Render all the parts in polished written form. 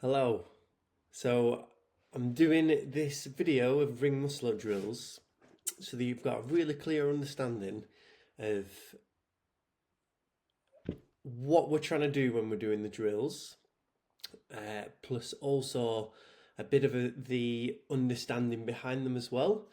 Hello. So I'm doing this video of ring muscle up drills so that you've got a really clear understanding of what we're trying to do when we're doing the drills, plus also a bit of the understanding behind them as well,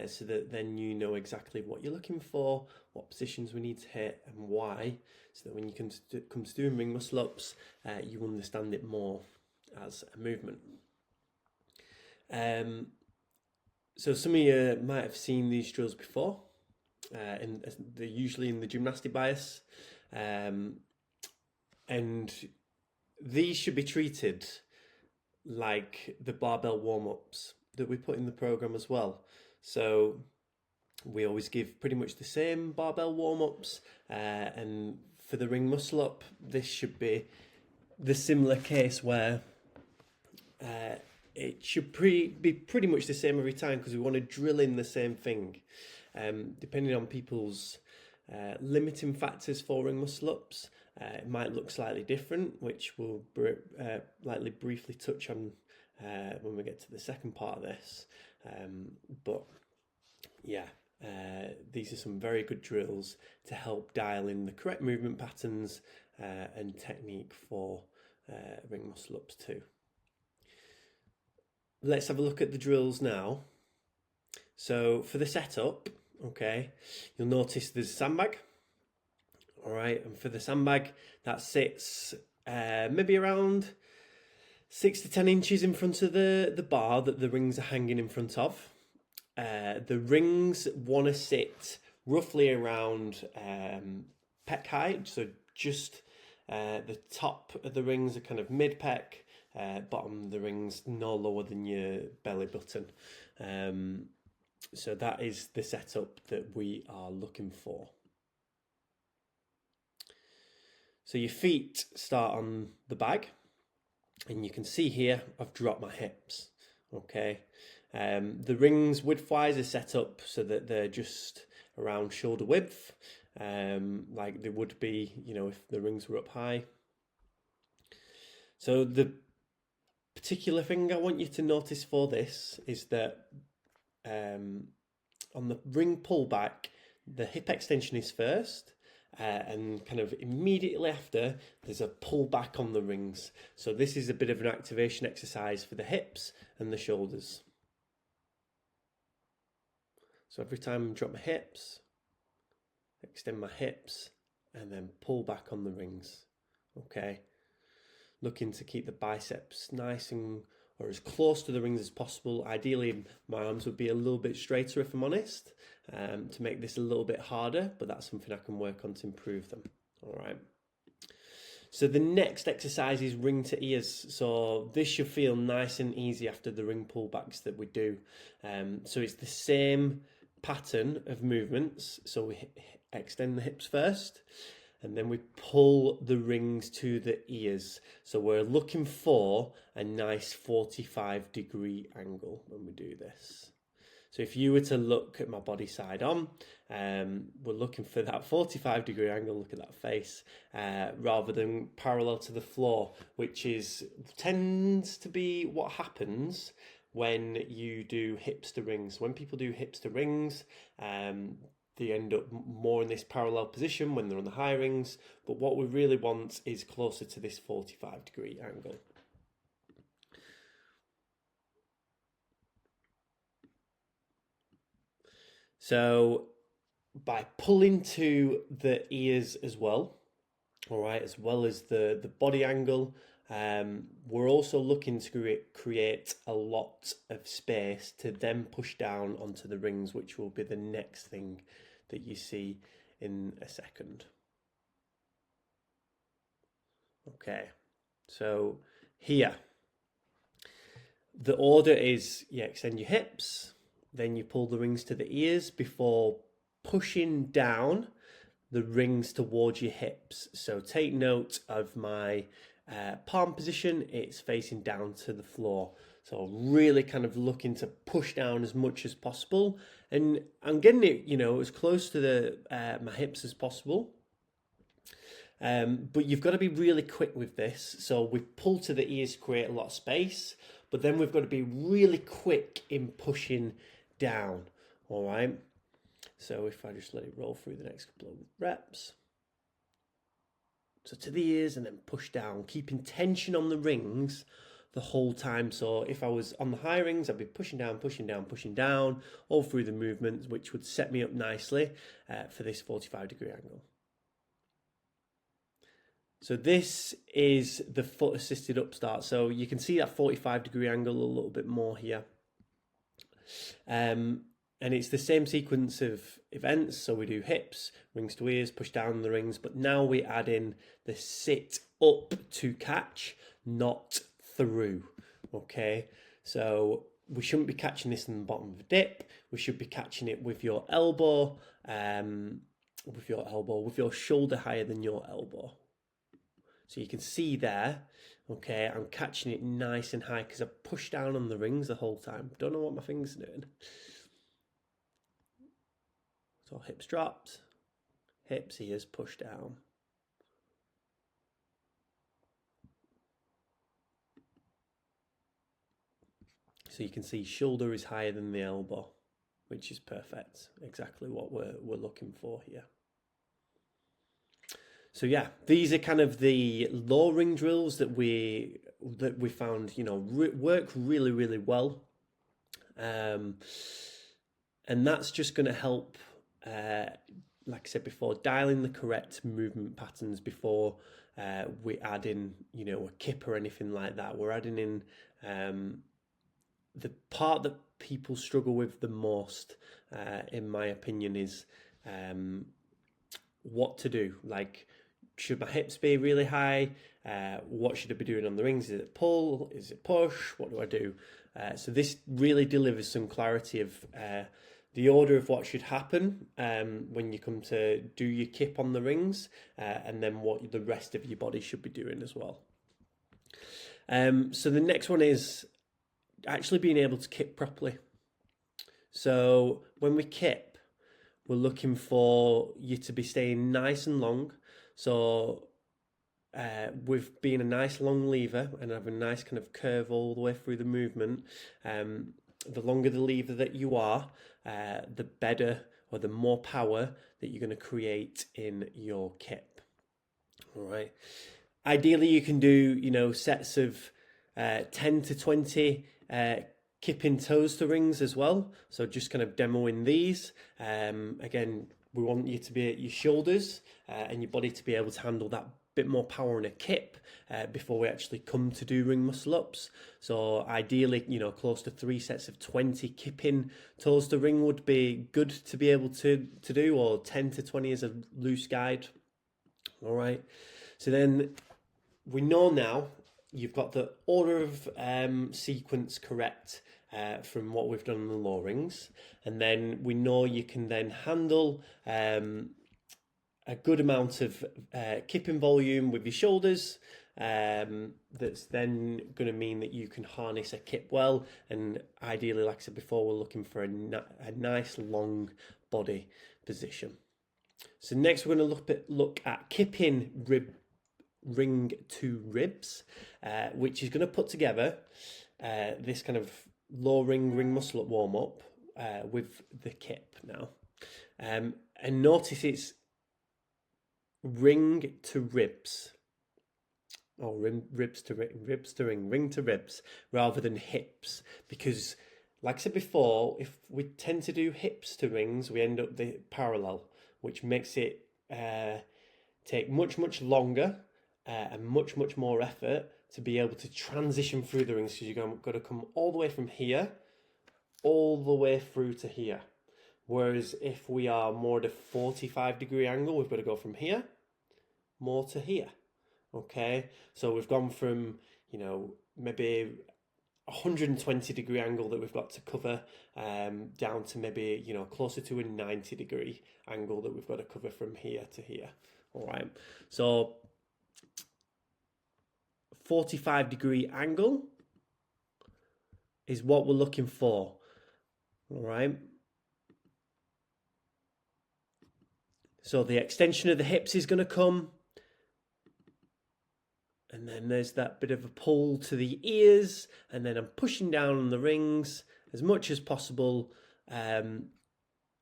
so that then you know exactly what you're looking for, what positions we need to hit, and why, so that when you come to doing ring muscle ups, you understand it more as a movement. So some of you might have seen these drills before, and they're usually in the gymnastic bias, and these should be treated like the barbell warm-ups that we put in the program as well. So we always give pretty much the same barbell warm-ups, and for the ring muscle up, this should be the similar case where it should be pretty much the same every time because we want to drill in the same thing. Depending on people's limiting factors for ring muscle ups, it might look slightly different, which we'll likely briefly touch on when we get to the second part of this. But yeah, these are some very good drills to help dial in the correct movement patterns and technique for ring muscle ups too. Let's have a look at the drills now. So for the setup, okay, you'll notice there's a sandbag. All right, and for the sandbag, that sits maybe around 6 to 10 inches in front of the bar that the rings are hanging in front of. The rings want to sit roughly around pec height, so just the top of the rings are kind of mid pec, bottom of the rings no lower than your belly button. So that is the setup that we are looking for. So your feet start on the bag, and you can see here I've dropped my hips. Okay, the rings width-wise are set up so that they're just around shoulder width, like they would be, if the rings were up high. So the particular thing I want you to notice for this is that on the ring pullback, the hip extension is first, and kind of immediately after, there's a pull back on the rings. So this is a bit of an activation exercise for the hips and the shoulders. So every time I drop my hips, extend my hips, and then pull back on the rings. Okay. Looking to keep the biceps nice and or as close to the rings as possible. Ideally, my arms would be a little bit straighter if I'm honest, to make this a little bit harder, but that's something I can work on to improve them. All right. So the next exercise is ring to ears. So this should feel nice and easy after the ring pullbacks that we do. So it's the same pattern of movements. So we extend the hips first, and then we pull the rings to the ears. So we're looking for a nice 45-degree angle when we do this. So if you were to look at my body side on, we're looking for that 45-degree angle, look at that face, rather than parallel to the floor, which tends to be what happens when you do hips to rings. When people do hips to rings, they end up more in this parallel position when they're on the high rings, but what we really want is closer to this 45-degree angle. So by pulling to the ears as well, all right, as well as the body angle, we're also looking to create a lot of space to then push down onto the rings, which will be the next thing that you see in a second. Okay, so here, the order is you extend your hips, then you pull the rings to the ears before pushing down the rings towards your hips. So take note of my palm position, it's facing down to the floor. So really kind of looking to push down as much as possible. And I'm getting it, as close to my hips as possible. But you've got to be really quick with this. So we pull to the ears to create a lot of space, but then we've got to be really quick in pushing down. All right. So if I just let it roll through the next couple of reps. So to the ears and then push down, keeping tension on the rings the whole time. So if I was on the high rings, I'd be pushing down, pushing down, pushing down all through the movement, which would set me up nicely for this 45-degree angle. So this is the foot assisted upstart. So you can see that 45-degree angle a little bit more here. And it's the same sequence of events. So we do hips, rings to ears, push down the rings, but now we add in the sit up to catch, not through. Okay, so we shouldn't be catching this in the bottom of the dip. We should be catching it with your elbow, with your shoulder higher than your elbow. So you can see there, okay, I'm catching it nice and high because I pushed down on the rings the whole time. Don't know what my fingers are doing. So hips dropped, hips, ears, push down. So you can see shoulder is higher than the elbow, which is perfect. Exactly what we're looking for here. So yeah, these are kind of the low ring drills that we found, work really, really well. And that's just going to help, like I said before, dial in the correct movement patterns before we add in, a kip or anything like that. We're adding in the part that people struggle with the most, in my opinion, is what to do. Like, should my hips be really high? What should I be doing on the rings? Is it pull? Is it push? What do I do? So this really delivers some clarity of the order of what should happen when you come to do your kip on the rings, and then what the rest of your body should be doing as well. So the next one is actually being able to kip properly. So when we kip, we're looking for you to be staying nice and long. So with being a nice long lever and having a nice kind of curve all the way through the movement, the longer the lever that you are, the better or the more power that you're going to create in your kip. All right. Ideally, you can do, sets of 10 to 20 kipping toes to rings as well. So just kind of demoing these. Again, we want you to be at your shoulders and your body to be able to handle that bit more power in a kip before we actually come to do ring muscle ups. So ideally, close to 3 sets of 20 kipping toes to ring would be good to be able to do, or 10 to 20 as a loose guide. All right. So then we know now you've got the order of sequence correct from what we've done on the low rings, and then we know you can then handle a good amount of kipping volume with your shoulders. That's then going to mean that you can harness a kip well, and ideally, like I said before, we're looking for a nice long body position. So next we're going to look at kipping ring to ribs, which is going to put together this kind of low ring muscle up warm up with the kip now, and notice it's ring to ribs, or ribs to ring to ribs, rather than hips, because like I said before, if we tend to do hips to rings, we end up the parallel, which makes it take much longer and much more effort to be able to transition through the rings, because you've got to come all the way from here all the way through to here. Whereas if we are more at a 45-degree angle, we've got to go from here more to here. Okay, so we've gone from maybe 120-degree angle that we've got to cover down to maybe closer to a 90-degree angle that we've got to cover from here to here. All right, so 45-degree angle is what we're looking for. All right, so the extension of the hips is going to come And then there's that bit of a pull to the ears, and then I'm pushing down on the rings as much as possible. And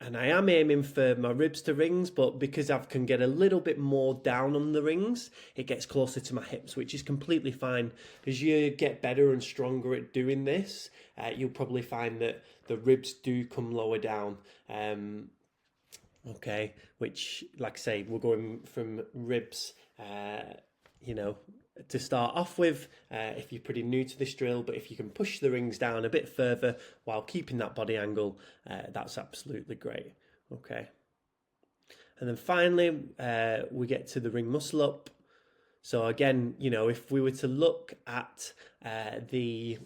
I am aiming for my ribs to rings, but because I can get a little bit more down on the rings, it gets closer to my hips, which is completely fine. As you get better and stronger at doing this, you'll probably find that the ribs do come lower down. Okay, which, like I say, we're going from ribs, to start off with, if you're pretty new to this drill, but if you can push the rings down a bit further while keeping that body angle, that's absolutely great. Okay. And then finally, we get to the ring muscle up. So again, if we were to look at the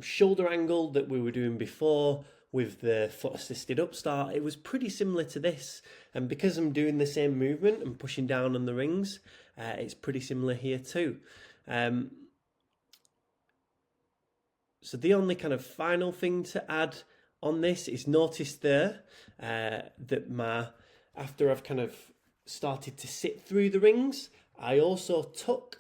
shoulder angle that we were doing before with the foot assisted upstart, it was pretty similar to this. And because I'm doing the same movement and pushing down on the rings, it's pretty similar here too. So the only kind of final thing to add on this is notice there that after I've kind of started to sit through the rings, I also tuck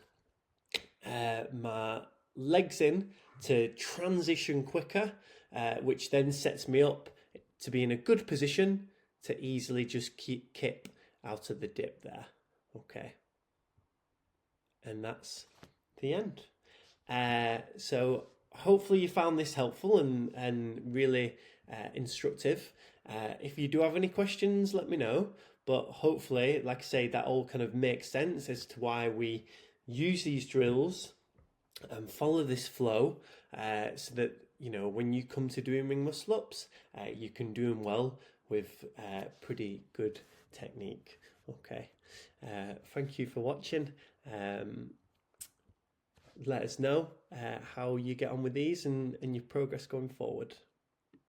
my legs in to transition quicker, which then sets me up to be in a good position to easily just kip out of the dip there. Okay. And that's the end. So hopefully you found this helpful and really instructive. If you do have any questions, let me know. But hopefully, like I say, that all kind of makes sense as to why we use these drills and follow this flow, so that when you come to doing ring muscle ups, you can do them well with pretty good technique. Okay. Thank you for watching. Let us know how you get on with these and your progress going forward.